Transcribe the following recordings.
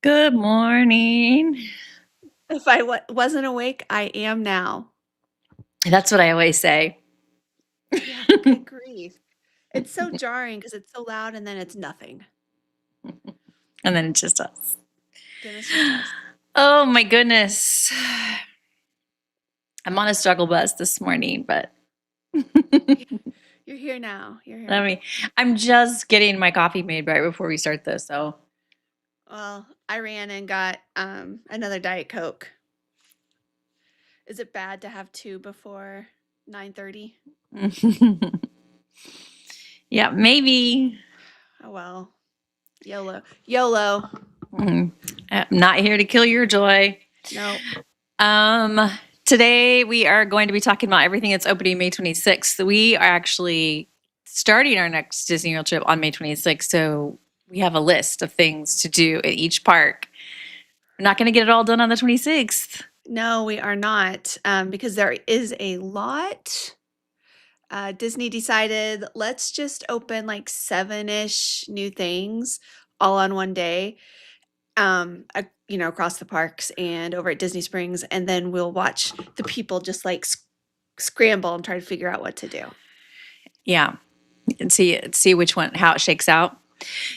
Good morning. If I wasn't awake, I am now. That's what I always say. Yeah, good grief. It's so jarring because it's so loud and then it's nothing. And then it's just us. Then it's just us. Oh my goodness. I'm on a struggle bus this morning, but Yeah, you're here now. You're here I now. mean, I'm just getting my coffee made right before we start this. So, Well, I ran and got another Diet Coke. Is it bad to have two before 9:30? yeah, maybe. Oh well. YOLO. YOLO. I'm not here to kill your joy. No. Um, Today we are going to be talking about everything that's opening May 26th. We are actually starting our next Disney World trip on May 26th. So we have a list of things to do at each park. We're not going to get it all done on the 26th. No, we are not. Because there is a lot. Disney decided let's just open like seven-ish new things all on one day, across the parks and over at Disney Springs, and then we'll watch the people just like scramble and try to figure out what to do. Yeah. And see which one, how it shakes out.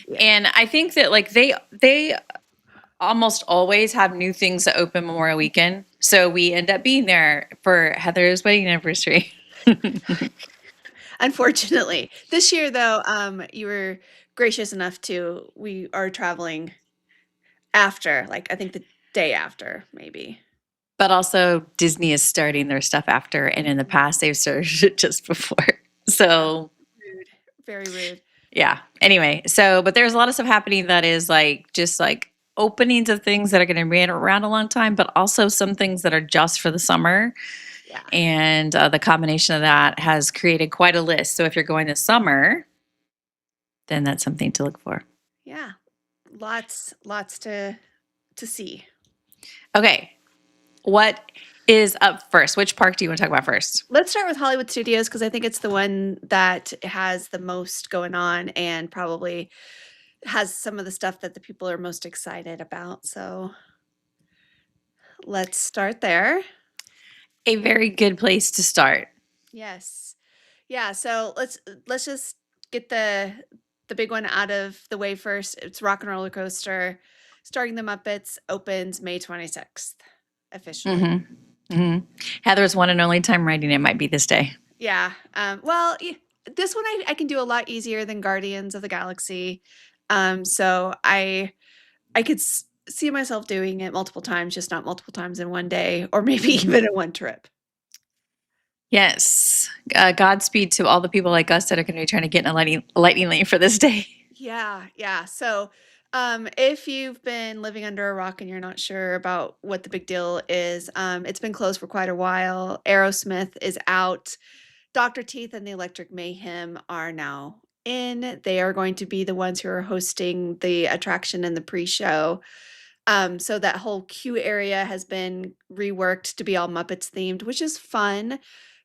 Yeah. And I think that like they almost always have new things that open Memorial Weekend. So we end up being there for Heather's wedding anniversary. Unfortunately, this year though, you were gracious enough to we are traveling after, like I think the day after, maybe. But also Disney is starting their stuff after, and in the past they've started it just before. Yeah, So rude, very rude. yeah. Anyway, so but there's a lot of stuff happening that is like just like openings of things that are going to be around a long time, but also some things that are just for the summer. Yeah, And the combination of that has created quite a list. So if you're going this summer, then that's something to look for. yeah, lots to see. Okay, what is up first? Which park do you want to talk about first? Let's start with Hollywood Studios because I think it's the one that has the most going on and probably has some of the stuff that the people are most excited about. So let's start there. A very good place to start. Yes. Yeah, so let's just get the big one out of the way first. It's Rock and Roller Coaster. Starting the Muppets opens May 26th officially. Heather's one and only time riding it might be this day. Yeah. Well, this one I can do a lot easier than Guardians of the Galaxy. So I could see myself doing it multiple times, just not multiple times in one day, or maybe even in one trip. Yes. Godspeed to all the people like us that are going to be trying to get in a lightning lane for this day. Yeah, yeah. So, if you've been living under a rock and you're not sure about what the big deal is, it's been closed for quite a while. Aerosmith is out. Dr. Teeth and the Electric Mayhem are now in. They are going to be the ones who are hosting the attraction and the pre-show. So that whole queue area has been reworked to be all Muppets themed, which is fun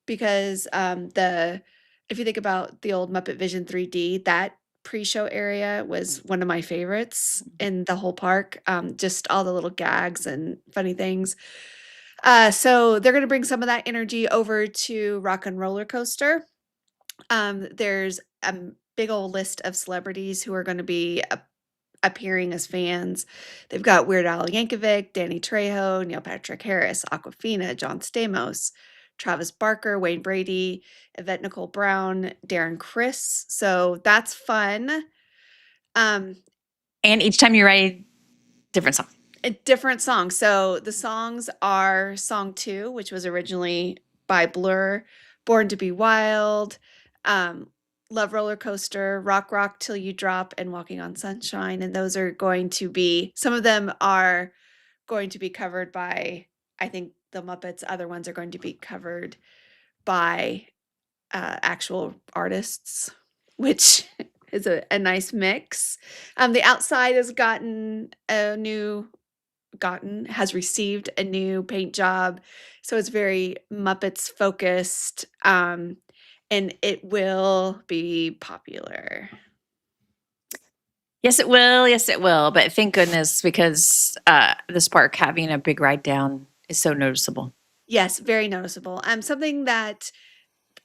because the if you think about the old Muppet Vision 3D, that pre-show area was one of my favorites in the whole park. Just all the little gags and funny things. So they're going to bring some of that energy over to Rock and Roller Coaster. There's a big old list of celebrities who are going to be appearing as fans. They've got Weird Al Yankovic, Danny Trejo, Neil Patrick Harris, Aquafina, John Stamos, Travis Barker, Wayne Brady, Yvette Nicole Brown, Darren Criss. So that's fun. Um, And each time you ride, different song. a different song. So the songs are Song 2, which was originally by Blur, Born to Be Wild, um, Love Roller Coaster, Rock Rock Till You Drop, and Walking on Sunshine. And those are going to be, some of them are going to be covered by, I think, the Muppets. Other ones are going to be covered by actual artists, which is a nice mix. The outside has received a new paint job, so it's very Muppets focused, and it will be popular. Yes, it will. Yes, it will. But thank goodness because this park having a big ride down is so noticeable. Yes, very noticeable. Something that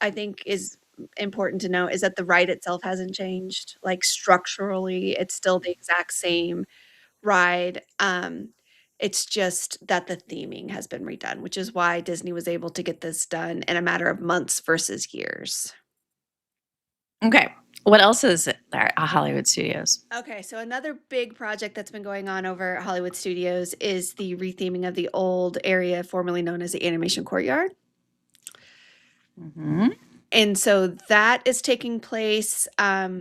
I think is important to note is that the ride itself hasn't changed. Like structurally, it's still the exact same ride. It's just that the theming has been redone, which is why Disney was able to get this done in a matter of months versus years. Okay. What else is there at Hollywood Studios? Okay, so another big project that's been going on over at Hollywood Studios is the retheming of the old area formerly known as the Animation Courtyard. Hmm. And so that is taking place. The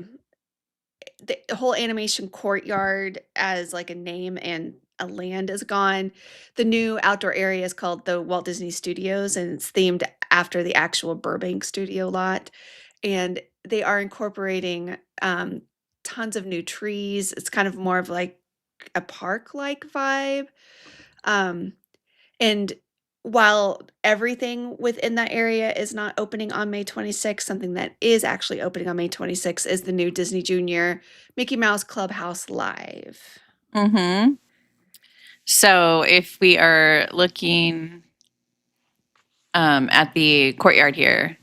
whole animation courtyard as like a name and a land is gone. The new outdoor area is called the Walt Disney Studios, and it's themed after the actual Burbank studio lot. And they are incorporating tons of new trees. It's kind of more of like a park-like vibe. Um, and while everything within that area is not opening on May 26th, something that is actually opening on May 26th is the new Disney Junior Mickey Mouse Clubhouse Live. Hmm. So if we are looking at the courtyard here,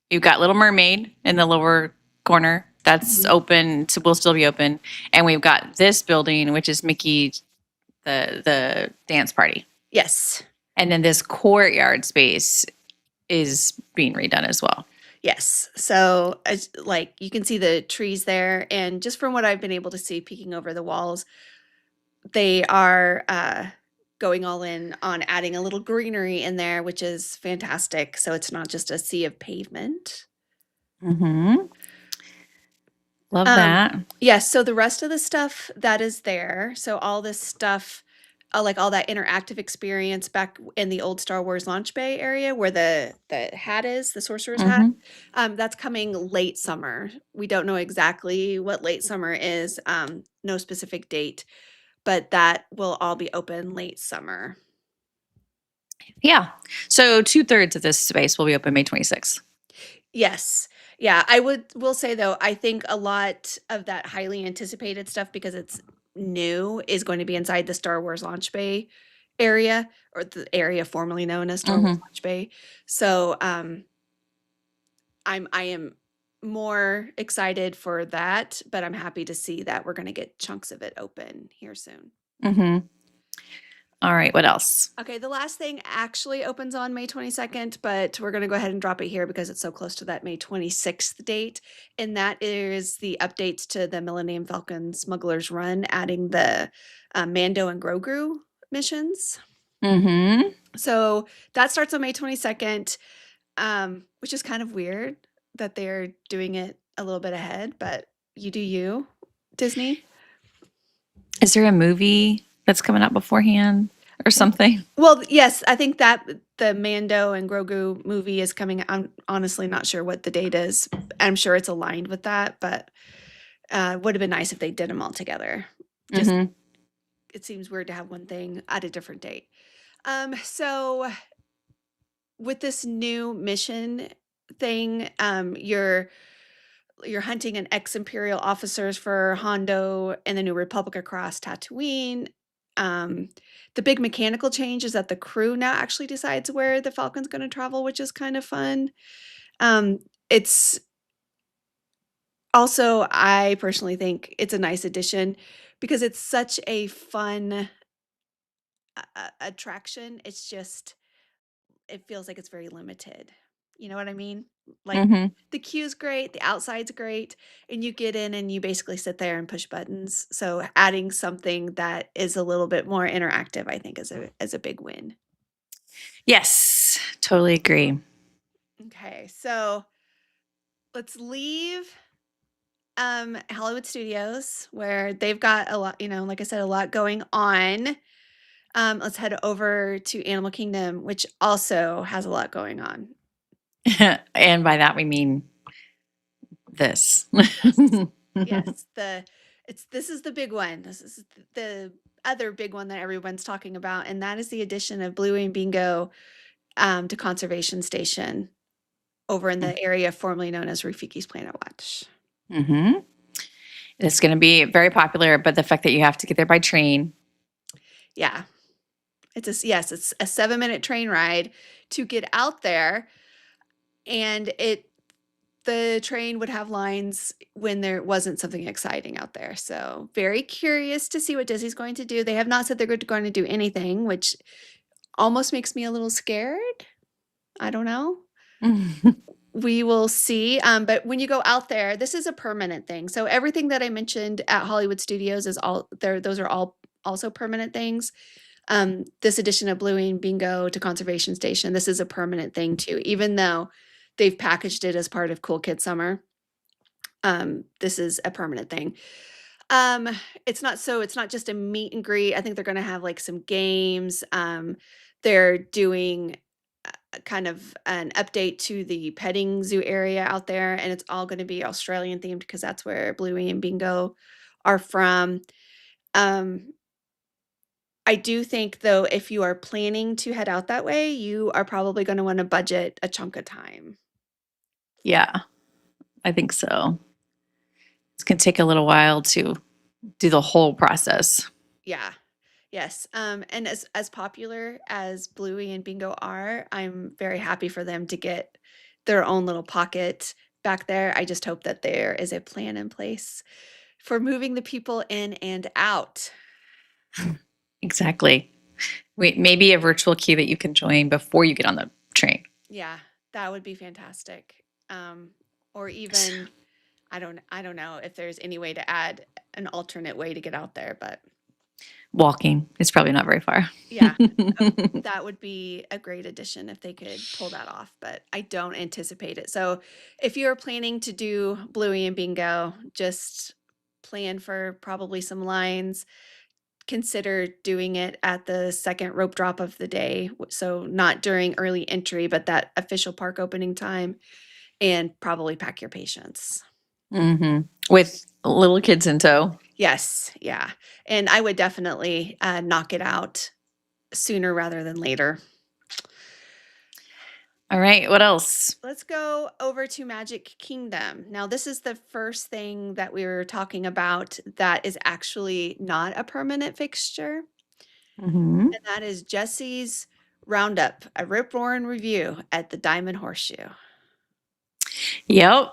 you've got Little Mermaid in the lower corner. That's Mhm. open. So will still be open. And we've got this building, which is Mickey, the dance party. Yes. And then this courtyard space is being redone as well. Yes. So, like you can see the trees there, and just from what I've been able to see peeking over the walls, they are going all in on adding a little greenery in there, which is fantastic. So it's not just a sea of pavement. Hmm. Love Um, that. yes, so the rest of the stuff that is there, so all this stuff, like all that interactive experience back in the old Star Wars launch bay area where the hat is, the sorcerer's hat, Hmm. that's coming late summer. We don't know exactly what late summer is, no specific date, but that will all be open late summer. Yeah. So 2/3 of this space will be open May 26th. Yes. Yeah, will say though, I think a lot of that highly anticipated stuff because it's new is going to be inside the Star Wars launch bay area or the area formerly known as Star Wars Hmm. launch bay. So, I am more excited for that, but I'm happy to see that we're going to get chunks of it open here soon. Hmm. All right. What else? Okay, the last thing actually opens on May 22nd, but we're going to go ahead and drop it here because it's so close to that May 26th date. And that is the updates to the Millennium Falcon Smuggler's Run, adding the Mando and Grogu missions. Hmm. So that starts on May 22nd, which is kind of weird that they're doing it a little bit ahead, but you do you, Disney. Is there a movie that's coming out beforehand or something? Well, yes, I think that the Mando and Grogu movie is coming. I'm honestly not sure what the date is. I'm sure it's aligned with that, but would have been nice if they did them all together. Just Hmm. it seems weird to have one thing at a different date. So with this new mission thing, you're hunting an ex-Imperial officers for Hondo and the New Republic across Tatooine. Um, the big mechanical change is that the crew now actually decides where the Falcon's going to travel, which is kind of fun. It's also, I personally think it's a nice addition because it's such a fun attraction. It's just it feels like it's very limited. You know what I mean? Like Hmm. the queue's great, the outside's great, and you get in and you basically sit there and push buttons. So adding something that is a little bit more interactive, I think, is a big win. Yes, totally agree. Okay, so let's leave Hollywood Studios where they've got a lot, like I said, a lot going on. Let's head over to Animal Kingdom, which also has a lot going on. And by that we mean this. Yes. Yes, this is the big one. This is the other big one that everyone's talking about, and that is the addition of Bluey and Bingo to Conservation Station over in the area formerly known as Rafiki's Planet Watch. Hmm. It's going to be very popular, but the fact that you have to get there by train. Yeah. Yes, it's a 7-minute train ride to get out there, and the train would have lines when there wasn't something exciting out there. So, very curious to see what Disney's going to do. They have not said they're going to do anything, which almost makes me a little scared. I don't know. We will see. But when you go out there, this is a permanent thing. So everything that I mentioned at Hollywood Studios is all there. Those are all also permanent things. This addition of Bluey and Bingo to Conservation Station, this is a permanent thing too, even though they've packaged it as part of Cool Kid Summer. This is a permanent thing. Um, it's not just a meet and greet. I think they're gonna have like some games. They're doing kind of an update to the petting zoo area out there, and it's all gonna be Australian themed because that's where Bluey and Bingo are from. Um, I do think though, if you are planning to head out that way, you are probably gonna wanna budget a chunk of time. Yeah, I think so. It's going to take a little while to do the whole process. Yeah. Yes, and as popular as Bluey and Bingo are, I'm very happy for them to get their own little pocket back there. I just hope that there is a plan in place for moving the people in and out. Exactly. Wait, maybe a virtual queue that you can join before you get on the train. Yeah, that would be fantastic. Or even I don't know if there's any way to add an alternate way to get out there, but Walking is probably not very far. yeah, that would be a great addition if they could pull that off, but I don't anticipate it. So if you're planning to do Bluey and Bingo, just plan for probably some lines. Consider doing it at the second rope drop of the day. So not during early entry, but that official park opening time, and probably pack your patience. With little kids in tow. Yes, yeah. And I would definitely knock it out sooner rather than later. All right. What else? Let's go over to Magic Kingdom. Now, this is the first thing that we were talking about that is actually not a permanent fixture, Mm-hmm. and that is Jesse's Roundup, a rip roaring review at the Diamond Horseshoe, Yep.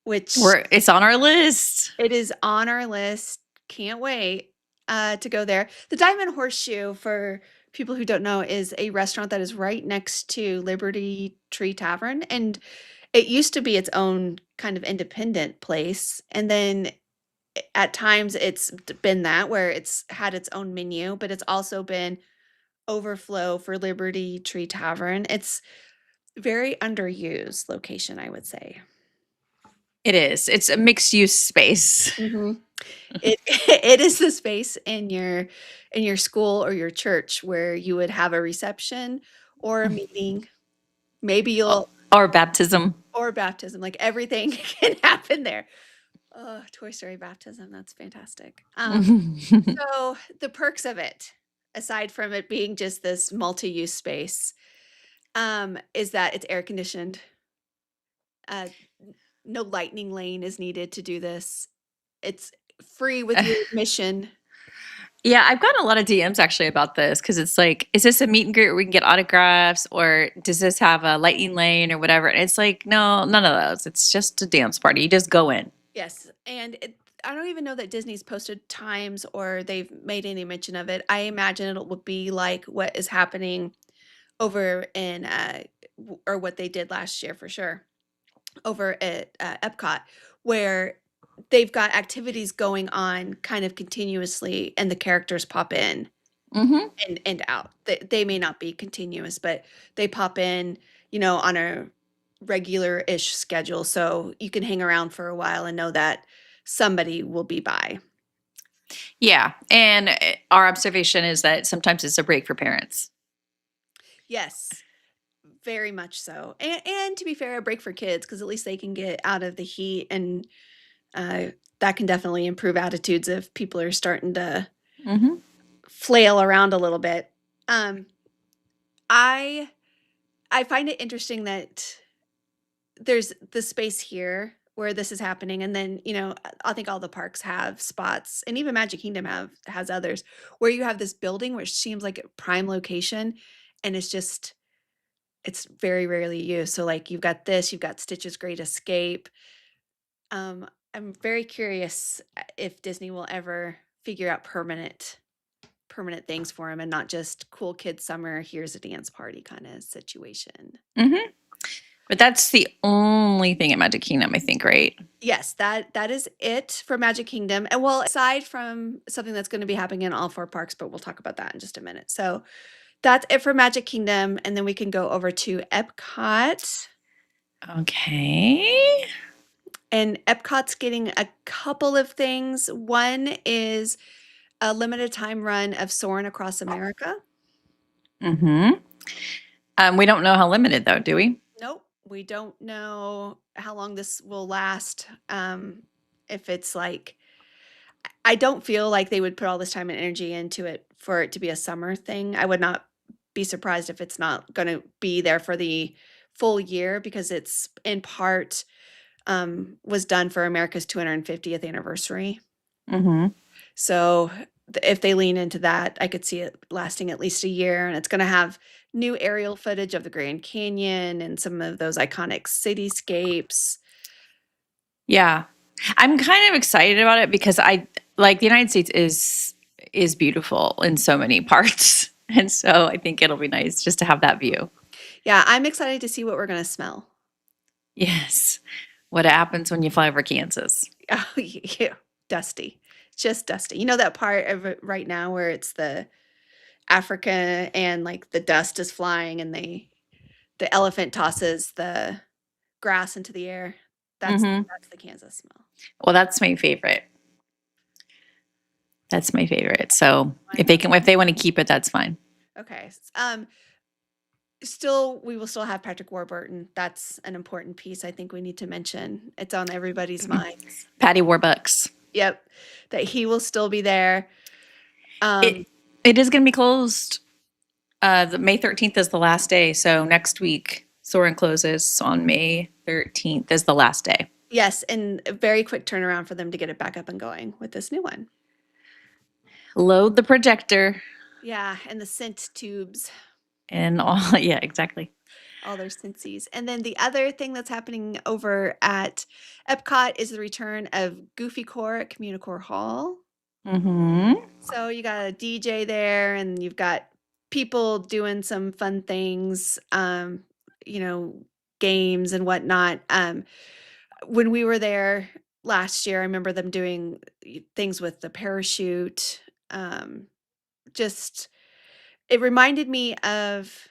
which It's on our list. it is on our list. Can't wait to go there. The Diamond Horseshoe, for people who don't know, is a restaurant that is right next to Liberty Tree Tavern, and it used to be its own kind of independent place, and then at times it's been that where it's had its own menu, but it's also been overflow for Liberty Tree Tavern. It's very underused location, I would say. It is. It's a mixed use space. Mhm. It it is the space in your school or your church where you would have a reception or a meeting. Maybe you'll Or baptism. or baptism, like everything can happen there. Oh, Toy Story baptism, that's fantastic. So the perks of it, aside from it being just this multi-use space, is that it's air conditioned. Uh, no lightning lane is needed to do this. It's free with your admission. Yeah, I've gotten a lot of DMs actually about this because it's like, is this a meet and greet where we can get autographs, or does this have a lightning lane or whatever? And it's like, no, none of those. It's just a dance party. You just go in. Yes, and I don't even know that Disney's posted times or they've made any mention of it. I imagine it will be like what is happening over in or what they did last year for sure over at Epcot, where they've got activities going on kind of continuously, and the characters pop in Mm-hmm. and out. They may not be continuous, but they pop in, on a regular-ish schedule, so you can hang around for a while and know that somebody will be by. Yeah. And our observation is that sometimes it's a break for parents. Yes, very much so. And to be fair, a break for kids because at least they can get out of the heat, and that can definitely improve attitudes if people are starting to Mm-hmm. flail around a little bit. Um, I I find it interesting that there's the space here where this is happening. And then, I think all the parks have spots, and even Magic Kingdom has others where you have this building which seems like a prime location, and it's very rarely used. So like you've got Stitch's Great Escape. I'm very curious if Disney will ever figure out permanent things for him and not just cool kid summer, here's a dance party kind of situation. Mm-hmm. But that's the only thing at Magic Kingdom, I think, right? Yes, that is it for Magic Kingdom. And well, aside from something that's going to be happening in all 4 parks, but we'll talk about that in just a minute. So that's it for Magic Kingdom, and then we can go over to Epcot. Okay. And Epcot's getting a couple of things. One is a limited time run of Soarin' Across America. Mm-hmm. We don't know how limited, though, do we? Nope, we don't know how long this will last. If it's like, I don't feel like they would put all this time and energy into it for it to be a summer thing. I would not be surprised if it's not going to be there for the full year, because it's in part was done for America's 250th anniversary. Mm-hmm. So if they lean into that, I could see it lasting at least a year, and it's going to have new aerial footage of the Grand Canyon and some of those iconic cityscapes. Yeah. I'm kind of excited about it because I like the United States is beautiful in so many parts. And so I think it'll be nice just to have that view. Yeah, I'm excited to see what we're going to smell. Yes. What happens when you fly over Kansas? Oh, yeah, dusty. Just dusty. You know that part of it right now where it's the Africa and like the dust is flying and the elephant tosses the grass into the air. That's Mm-hmm. that's the Kansas smell. Well, that's my favorite. That's my favorite. So if they want to keep it, that's fine. Okay. We will still have Patrick Warburton. That's an important piece I think we need to mention. It's on everybody's minds. Patty Warbucks. Yep. That he will still be there. It is going to be closed. The May 13th is the last day. So next week, Soarin' closes on May 13th is the last day. Yes, and a very quick turnaround for them to get it back up and going with this new one. Load the projector. Yeah, and the scent tubes. And all, yeah, exactly. All their scentsies. And then the other thing that's happening over at Epcot is the return of Goofy Core at Communicore Hall. Mm-hmm. So you got a DJ there, and you've got people doing some fun things, games and whatnot. When we were there last year, I remember them doing things with the parachute. Just it reminded me of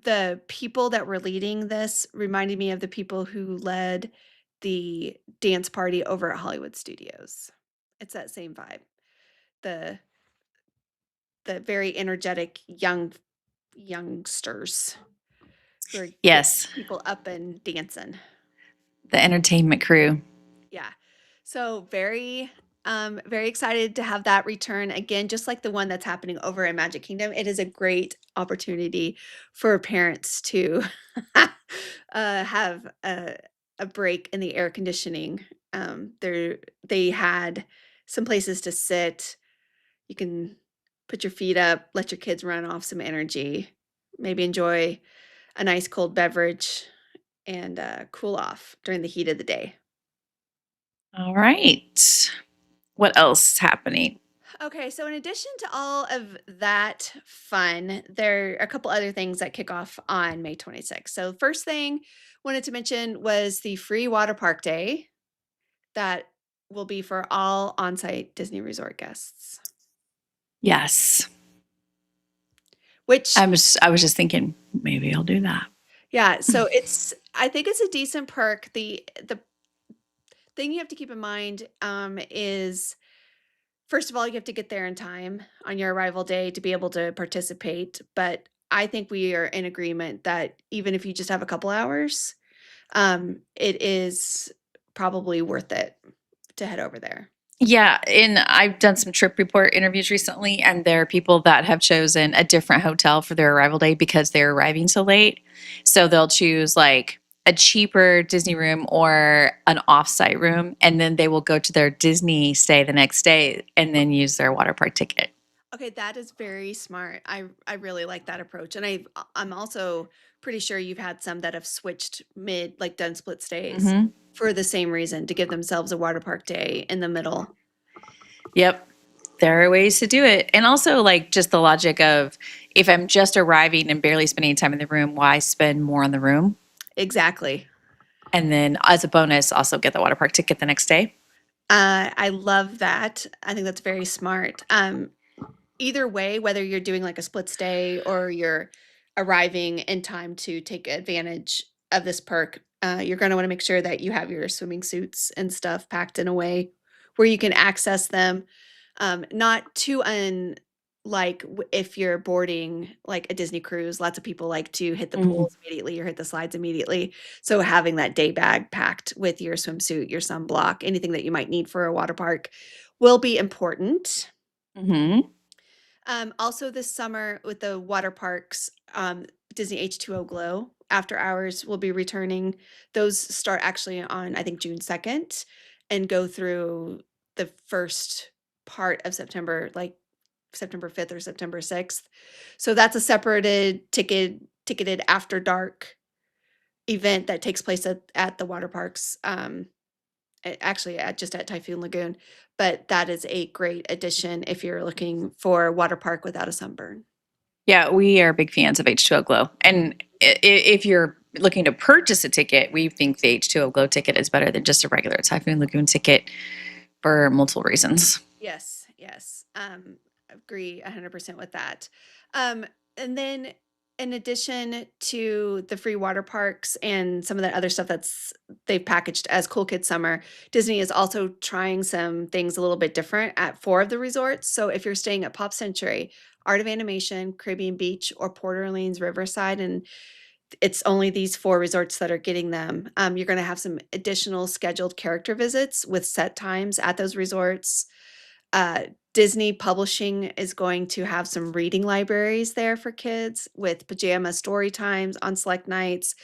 the people that were leading this, reminded me of the people who led the dance party over at Hollywood Studios. It's that same vibe. The very energetic youngsters who are Yes. people up and dancing. The entertainment crew. Yeah. So very excited to have that return again, just like the one that's happening over in Magic Kingdom. It is a great opportunity for parents to have a break in the air conditioning. They had some places to sit. You can put your feet up, let your kids run off some energy, maybe enjoy a nice cold beverage, and cool off during the heat of the day. All right. What else is happening? Okay, so in addition to all of that fun, there are a couple other things that kick off on May 26th. So first thing wanted to mention was the free water park day that will be for all on-site Disney Resort guests. Yes. Which I was just thinking maybe I'll do that. yeah, so I think it's a decent perk. The thing you have to keep in mind is, first of all, you have to get there in time on your arrival day to be able to participate. But I think we are in agreement that even if you just have a couple hours, it is probably worth it to head over there. Yeah, and I've done some trip report interviews recently, and there are people that have chosen a different hotel for their arrival day because they're arriving so late. So they'll choose like a cheaper Disney room or an offsite room, and then they will go to their Disney stay the next day and then use their water park ticket. Okay, that is very smart. I really like that approach, and I'm also pretty sure you've had some that have switched mid, like done split stays Hmm. for the same reason to give themselves a water park day in the middle. Yep. There are ways to do it. And also, like, just the logic of if I'm just arriving and barely spending time in the room, why spend more on the room? Exactly. And then, as a bonus, also get the water park ticket the next day. I love that. I think that's very smart. Either way, whether you're doing like a split stay or you're arriving in time to take advantage of this perk, you're going to want to make sure that you have your swimming suits and stuff packed in a way where you can access them. Not too if you're boarding like a Disney cruise, lots of people like to hit the Mhm. pools immediately or hit the slides immediately. So having that day bag packed with your swimsuit, your sunblock, anything that you might need for a water park will be important. Mhm. Also this summer with the water parks, Disney H2O Glow after hours will be returning. Those start actually on, I think, June 2nd and go through the first part of September, like September 5th or September 6th. So that's a ticketed after dark event that takes place at the water parks. Actually just at Typhoon Lagoon, but that is a great addition if you're looking for a water park without a sunburn. Yeah, we are big fans of H2O Glow. And if you're looking to purchase a ticket, we think the H2O Glow ticket is better than just a regular Typhoon Lagoon ticket for multiple reasons. Yes, yes. Agree 100% with that. Um, and then in addition to the free water parks and some of the other stuff that's they've packaged as Cool Kids Summer, Disney is also trying some things a little bit different at four of the resorts. So if you're staying at Pop Century, Art of Animation, Caribbean Beach, or Port Orleans Riverside, and it's only these four resorts that are getting them. You're going to have some additional scheduled character visits with set times at those resorts. uh, Disney Publishing is going to have some reading libraries there for kids with pajama story times on select nights,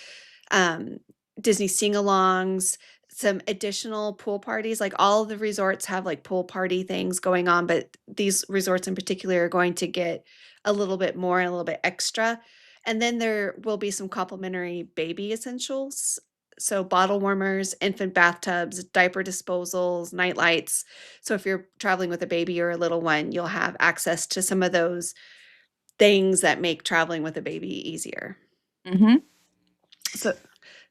um, Disney sing-alongs, some additional pool parties. Like all of the resorts have like pool party things going on, but these resorts in particular are going to get a little bit more and a little bit extra. And then there will be some complimentary baby essentials. So bottle warmers, infant bathtubs, diaper disposals, night lights. So if you're traveling with a baby or a little one, you'll have access to some of those things that make traveling with a baby easier. Hmm. So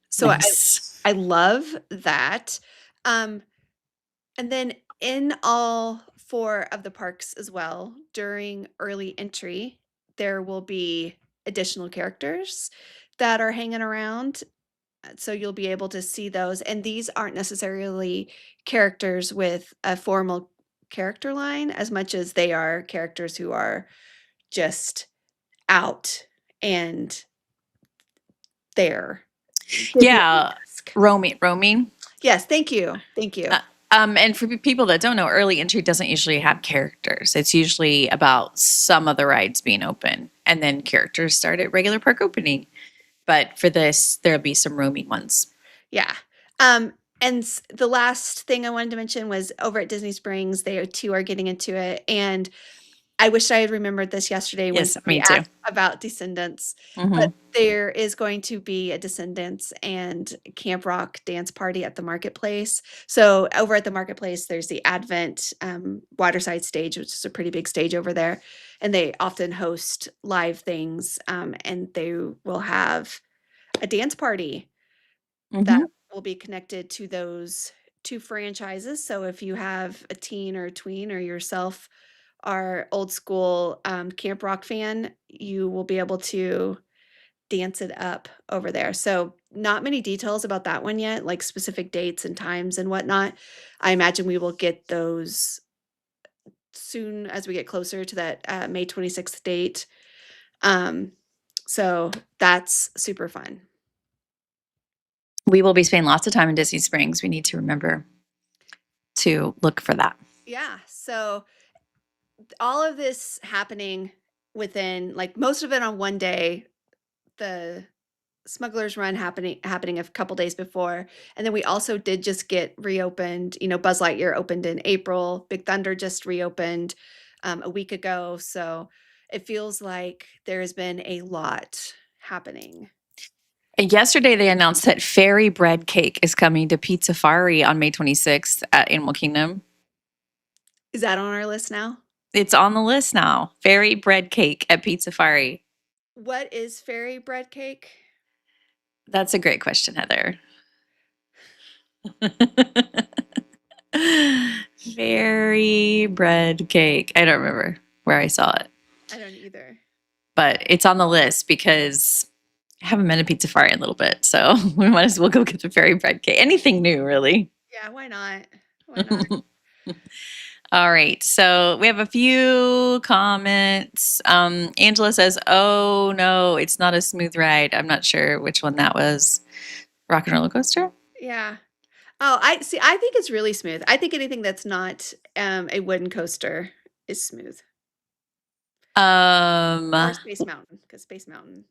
so Nice. I love that. Um, and then in all four of the parks as well, during early entry, there will be additional characters that are hanging around. So you'll be able to see those. And these aren't necessarily characters with a formal character line as much as they are characters who are just out and there. Yeah, Disney-esque. roaming. Yes, thank you. Thank you. Uh, and for people that don't know, early entry doesn't usually have characters. It's usually about some of the rides being open, and then characters start at regular park opening. But for this, there'll be some roaming ones. Yeah. And the last thing I wanted to mention was over at Disney Springs, they too are getting into it. And I wish I had remembered this yesterday when Yes, somebody me too. asked about Descendants, but Hmm. there is going to be a Descendants and Camp Rock dance party at the marketplace. So over at the marketplace, there's the Advent Waterside stage, which is a pretty big stage over there, and they often host live things. And they will have a dance party that Hmm. will be connected to those two franchises. So if you have a teen or a tween or yourself are old school Camp Rock fan, you will be able to dance it up over there. So not many details about that one yet, like specific dates and times and whatnot. I imagine we will get those soon as we get closer to that May 26th date. Um, so that's super fun. We will be spending lots of time in Disney Springs. We need to remember to look for that. Yeah. So all of this happening within like most of it on one day, the Smuggler's Run happening a couple days before, and then we also did just get reopened. You know, Buzz Lightyear opened in April. Big Thunder just reopened a week ago, so it feels like there has been a lot happening. And yesterday, they announced that fairy bread cake is coming to Pizzafari on May 26th at Animal Kingdom. Is that on our list now? It's on the list now. Fairy bread cake at Pizzafari. What is fairy bread cake? That's a great question, Heather. Fairy bread cake. I don't remember where I saw it, I don't either. but it's on the list because I haven't been to Pizzafari in a little bit. So we might as well go get the fairy bread cake. Anything new, really. Yeah, why not? Why not? All right. So we have a few comments. Angela says, "Oh no, it's not a smooth ride." I'm not sure which one that was. Rock and roller coaster? Yeah. Oh, I see. I think it's really smooth. I think anything that's not a wooden coaster is smooth. Um, Or Space Mountain, because Space Mountain.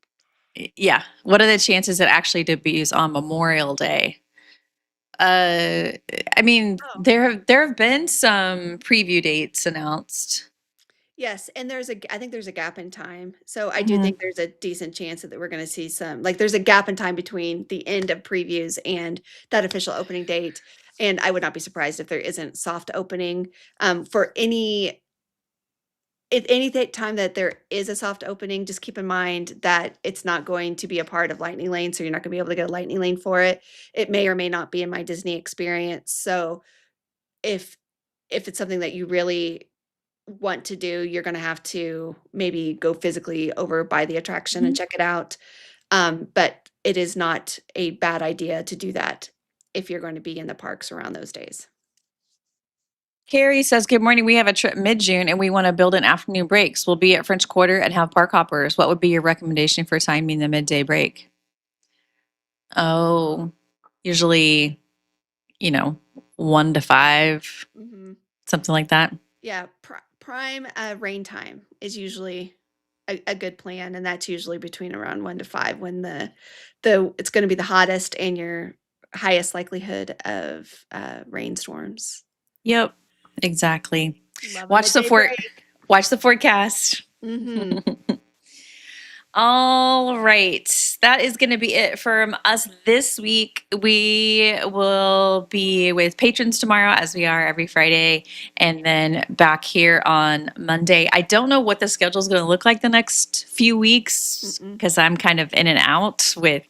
yeah. What are the chances it actually debuts on Memorial Day? Uh, I mean, Oh, there have been some preview dates announced. yes, and I think there's a gap in time. So I do Mhm. think there's a decent chance that we're going to see some, like there's a gap in time between the end of previews and that official opening date. And I would not be surprised if there isn't soft opening for any if time that there is a soft opening, just keep in mind that it's not going to be a part of Lightning Lane, so you're not gonna be able to get a Lightning Lane for it. It may or may not be in my Disney experience. So if it's something that you really want to do, you're gonna have to maybe go physically over by the attraction and Mhm. check it out. But it is not a bad idea to do that if you're going to be in the parks around those days. Carrie says, "Good morning. We have a trip mid-June and we want to build in afternoon breaks. We'll be at French Quarter and have park hoppers. What would be your recommendation for timing the midday break?" Oh, usually, you know, 1 to 5, Mhm. something like that. Yeah, prime rain time is usually a good plan, and that's usually between around 1 to 5 when the it's going to be the hottest and your highest likelihood of rainstorms. Yep, exactly. Love a Watch the midday fort. break. Watch the forecast. Hmm. All right. That is going to be it from us this week. We will be with patrons tomorrow, as we are every Friday, and then back here on Monday. I don't know what the schedule is going to look like the next few weeks Mm-mm. because I'm kind of in and out with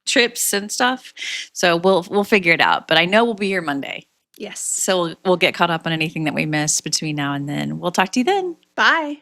trips and stuff. So we'll figure it out. But I know we'll be here Monday. Yes. So we'll get caught up on anything that we missed between now and then. We'll talk to you then. Bye.